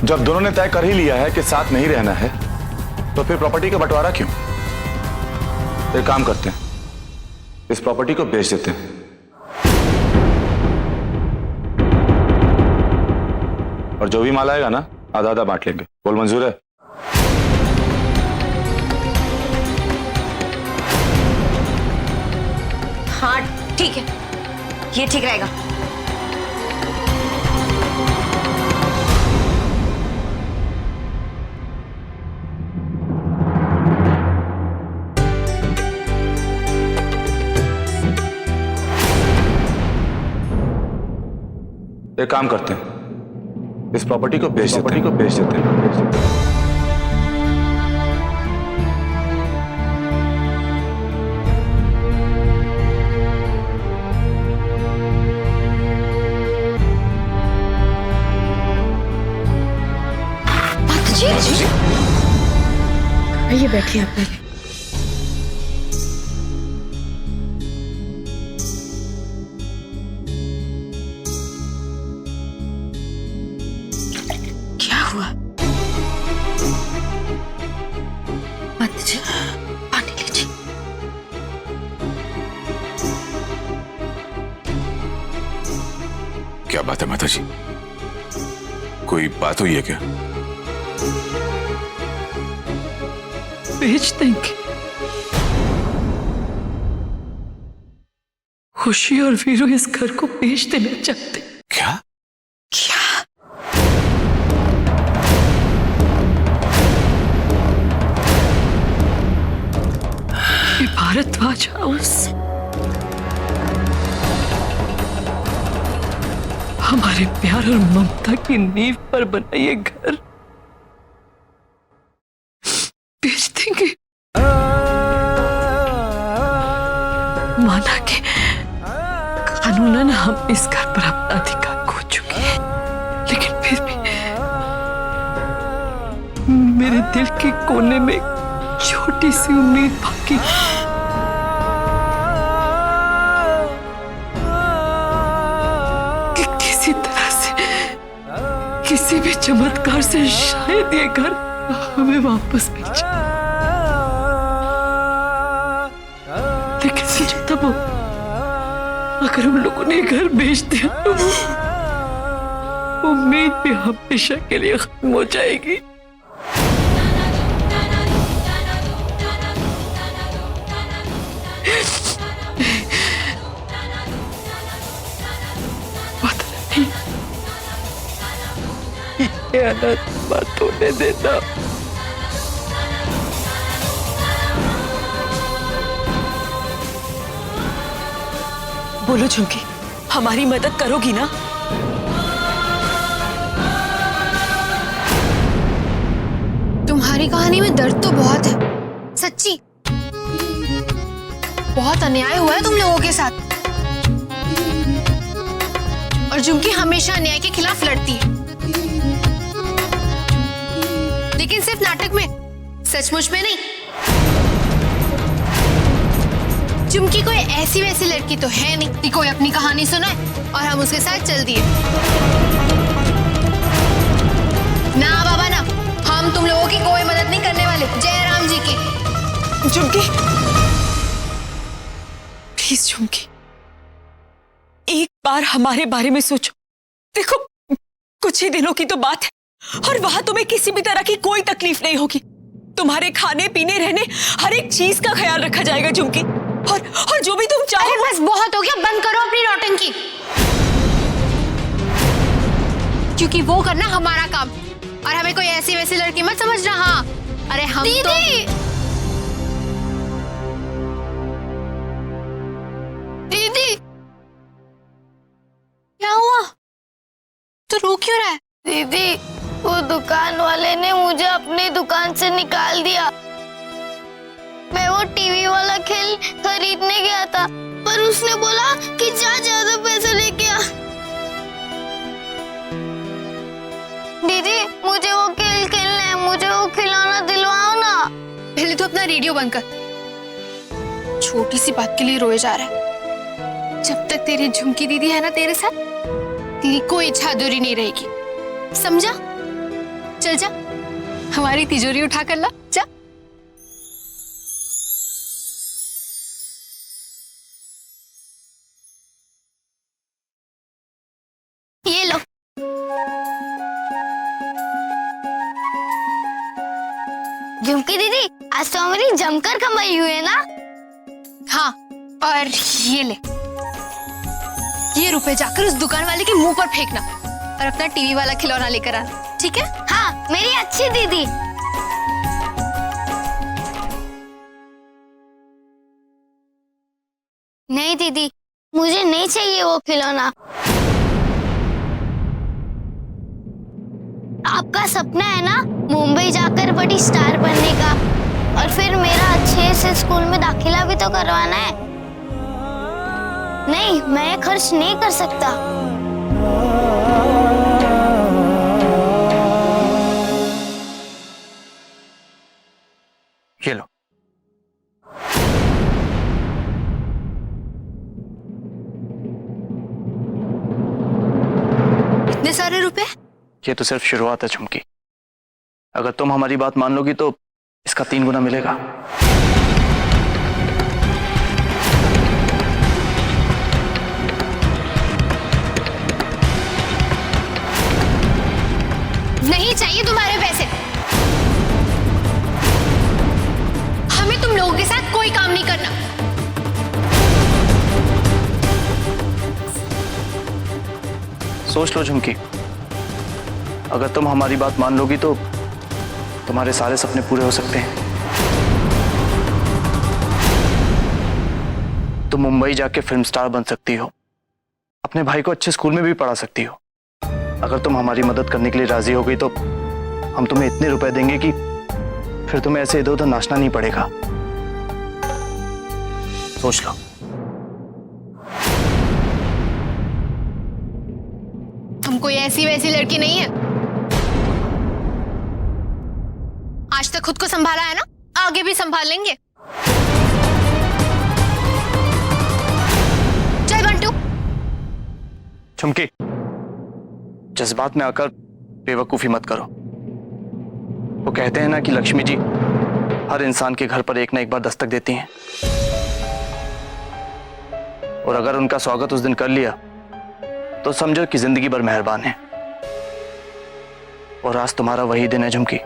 जब दोनों ने तय कर ही लिया है कि साथ नहीं रहना है, तो फिर प्रॉपर्टी का बंटवारा क्यों? एक काम करते हैं, इस प्रॉपर्टी को बेच देते हैं। और जो भी माल आएगा ना, आधा आधा बांट लेंगे। बोल मंजूर है? हाँ ठीक है, ये ठीक रहेगा। एक काम करते हैं, इस प्रॉपर्टी को बेच देते हैं। आइए बैठिए आप पहले। क्या हुआ? माता जी, पानी लीजिए। क्या बात है माता जी? कोई बात हुई है क्या? बेच देंगे। खुशी और वीरू इस घर को बेच देना चाहते। क्या? क्या? ये भारद्वाज हाउस हमारे प्यार और ममता की नींव पर बना ये घर बेच देंगे। माना कि कानूनन हम इस घर पर अपना अधिकार खो चुके हैं, लेकिन फिर भी मेरे दिल के कोने में छोटी सी उम्मीद बाकी। कि किसी तरह से, किसी भी चमत्कार से शायद ये घर हमें वापस मिल जाए। लेकिन सोचो तब अगर हम लोगों ने घर बेच दिया तो उम्मीद भी हमेशा के लिए खत्म हो जाएगी। पता नहीं ये अनंत मत होने देना। बोलो झुमकी, हमारी मदद करोगी ना? तुम्हारी कहानी में दर्द तो बहुत है, सच्ची। बहुत अन्याय हुआ है तुम लोगों के साथ, और झुमकी हमेशा अन्याय के खिलाफ लड़ती है, लेकिन सिर्फ नाटक में, सचमुच में नहीं। झुमकी कोई ऐसी वैसी लड़की तो है नहीं कि कोई अपनी कहानी सुनाए और हम उसके साथ चल दिए। ना बाबा ना, हम तुम लोगों की कोई मदद नहीं करने वाले, जय राम जी की। झुमकी प्लीज, झुमकी एक बार हमारे बारे में सोचो। देखो कुछ ही दिनों की तो बात है और वहां तुम्हें किसी भी तरह की कोई तकलीफ नहीं होगी। तुम्हारे खाने पीने रहने हर एक चीज का ख्याल रखा जाएगा झुमकी, और जो भी तुम चाहो। अरे बस बहुत हो गया, बंद करो अपनी नौटंकी, क्योंकि वो करना हमारा काम, और हमें कोई ऐसी वैसी लड़की मत समझना। हाँ अरे हम दीदी दीदी क्या हुआ? तो रो क्यों रहा है? दीदी वो दुकान वाले ने मुझे अपनी दुकान से निकाल दिया। मैं वो टीवी वाला खेल खरीदने गया था, पर उसने बोला कि जा ज्यादा पैसे लेके आ। दीदी मुझे वो खेल खेलना है, मुझे वो खिलौना दिलवाओ ना। पहले तो अपना रेडियो बंद कर, छोटी सी बात के लिए रोए जा रहा है। जब तक तेरी झुमकी दीदी है ना तेरे साथ, तेरी कोई इच्छा अधूरी नहीं रहेगी, समझा? चल जा, हमारी तिजोरी उठा कर ला, जा। ये लो। झुमकी दीदी, आज तो हमारी जमकर कमाई हुई है ना? हाँ, और ये ले, ये रुपए जाकर उस दुकान वाले के मुंह पर फेंकना और अपना टीवी वाला खिलौना लेकर आना, ठीक है? हाँ, मेरी अच्छी दीदी। नहीं दीदी, मुझे नहीं चाहिए वो खिलौना। आपका सपना है ना मुंबई जाकर बड़ी स्टार बनने का, और फिर मेरा अच्छे से स्कूल में दाखिला भी तो करवाना है। नहीं, मैं खर्च नहीं कर सकता। ये लो। इतने सारे रुपए? ये तो सिर्फ शुरुआत है झुमकी। अगर तुम हमारी बात मान लोगी तो इसका 3 गुना मिलेगा। नहीं चाहिए तुम्हारे पैसे। हमें तुम लोगों के साथ कोई काम नहीं करना। सोच लो झुमकी, अगर तुम हमारी बात मान लोगी तो तुम्हारे सारे सपने पूरे हो सकते हैं। तुम मुंबई जाके फिल्म स्टार बन सकती हो, अपने भाई को अच्छे स्कूल में भी पढ़ा सकती हो। अगर तुम हमारी मदद करने के लिए राजी हो गई तो हम तुम्हें इतने रुपए देंगे कि फिर तुम्हें ऐसे इधर उधर नाचना नहीं पड़ेगा। सोच लो। हम कोई ऐसी वैसी लड़की नहीं है। आज तक खुद को संभाला है ना, आगे भी संभाल लेंगे। चल बंटू। झुमकी, जज्बात में आकर बेवकूफी मत करो। वो कहते हैं ना कि लक्ष्मी जी हर इंसान के घर पर एक ना एक बार दस्तक देती हैं, और अगर उनका स्वागत उस दिन कर लिया तो समझो कि जिंदगी भर मेहरबान है। और आज तुम्हारा वही दिन है झुमकी,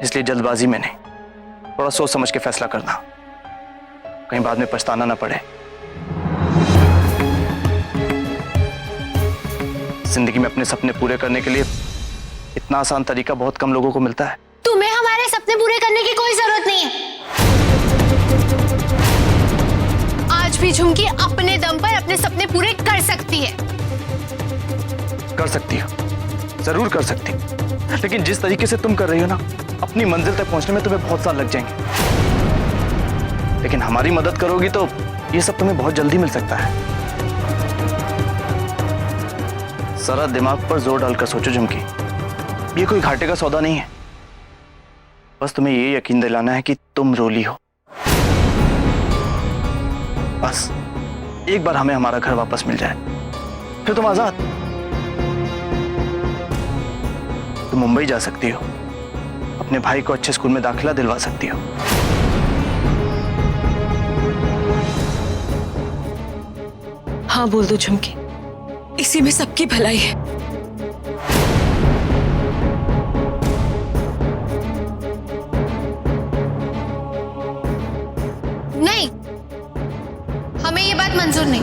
इसलिए जल्दबाजी में नहीं, थोड़ा सोच समझ के फैसला करना, कहीं बाद में पछताना ना पड़े। जिंदगी में अपने सपने पूरे करने के लिए इतना आसान तरीका बहुत कम लोगों को मिलता है। तुम्हें हमारे सपने पूरे करने की कोई जरूरत नहीं है। आज भी झुमकी अपने दम पर अपने सपने पूरे कर सकती है। कर सकती हो, जरूर कर सकती, लेकिन जिस तरीके से तुम कर रही हो ना, अपनी मंजिल तक पहुंचने में तुम्हें बहुत साल लग जाएंगे। लेकिन हमारी मदद करोगी तो ये सब तुम्हें बहुत जल्दी मिल सकता है। जरा दिमाग पर जोर डालकर सोचो झुमकी, ये कोई घाटे का सौदा नहीं है। बस तुम्हें ये यकीन दिलाना है कि तुम रोली हो। बस एक बार हमें हमारा घर वापस मिल जाए, फिर तुम आजाद। तुम मुंबई जा सकती हो, अपने भाई को अच्छे स्कूल में दाखिला दिलवा सकती हो। हाँ बोल दो झुमकी, इसी में सबकी भलाई है। नहीं, हमें ये बात मंजूर नहीं।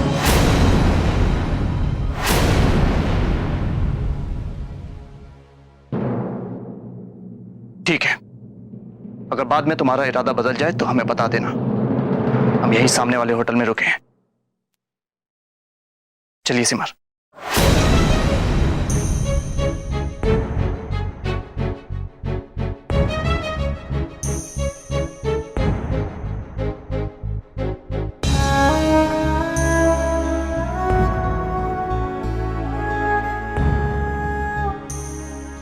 ठीक है, अगर बाद में तुम्हारा इरादा बदल जाए तो हमें बता देना, हम यही सामने वाले होटल में रुके हैं। चलिए सिमर।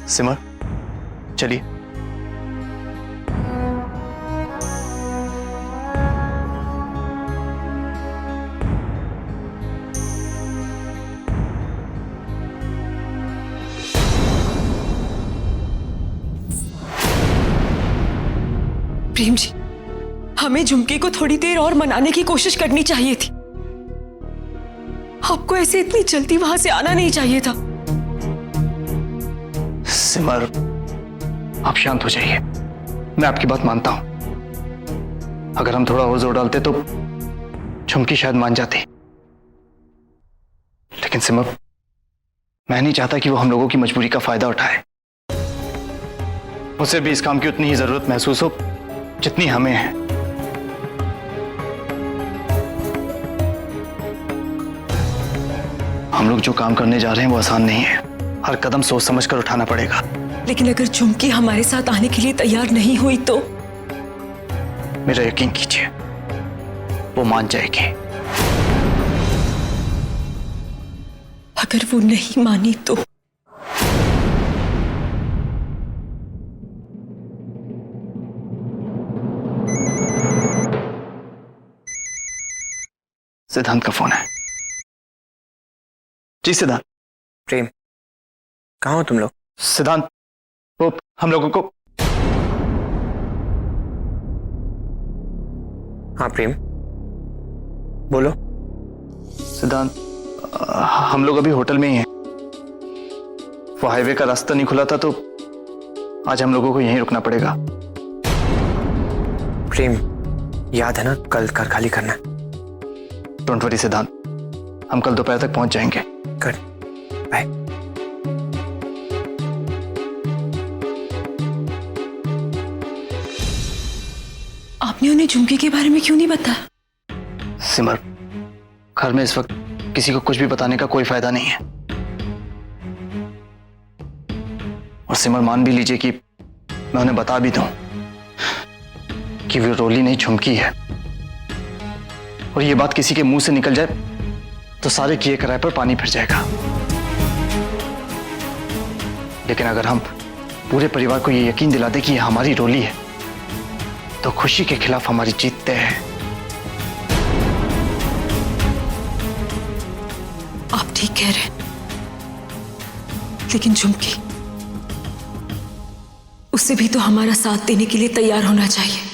सिमर, चलिए। प्रेम जी, हमें झुमकी को थोड़ी देर और मनाने की कोशिश करनी चाहिए थी। आपको ऐसे इतनी जल्दी वहां से आना नहीं चाहिए था। सिमर, आप शांत हो जाइए। मैं आपकी बात मानता हूं। अगर हम थोड़ा और जोर डालते तो झुमकी शायद मान जाती, लेकिन सिमर, मैं नहीं चाहता कि वो हम लोगों की मजबूरी का फायदा उठाए। उसे भी इस काम की उतनी ही जरूरत महसूस हो जितनी हमें है। हम लोग जो काम करने जा रहे हैं वो आसान नहीं है। हर कदम सोच समझ कर उठाना पड़ेगा। लेकिन अगर झुमकी हमारे साथ आने के लिए तैयार नहीं हुई तो? मेरा यकीन कीजिए, वो मान जाएगी। अगर वो नहीं मानी तो? सिद्धांत का फोन है। जी सिद्धांत। प्रेम, कहाँ हो तुम लोग? सिद्धांत, वो हम लोगों को। हाँ प्रेम, बोलो। सिद्धांत, हम लोग अभी होटल में ही हैं। वो हाईवे का रास्ता नहीं खुला था तो आज हम लोगों को यहीं रुकना पड़ेगा। प्रेम, याद है ना कल कार खाली करना। डोंट वरी सिद्धांत, हम कल दोपहर तक पहुंच जाएंगे। Good, bye. आपने उन्हें झुमकी के बारे में क्यों नहीं बताया? सिमर, घर में इस वक्त किसी को कुछ भी बताने का कोई फायदा नहीं है। और सिमर, मान भी लीजिए कि मैं उन्हें बता भी दूं कि वो रोली नहीं झुमकी है, और ये बात किसी के मुंह से निकल जाए तो सारे किए कराए पर पानी फिर जाएगा। लेकिन अगर हम पूरे परिवार को ये यकीन दिला दे कि ये हमारी रोली है तो खुशी के खिलाफ हमारी जीत तय है। आप ठीक कह रहे हैं, लेकिन झुमकी, उसे भी तो हमारा साथ देने के लिए तैयार होना चाहिए।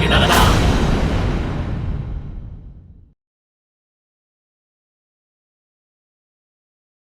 Nada,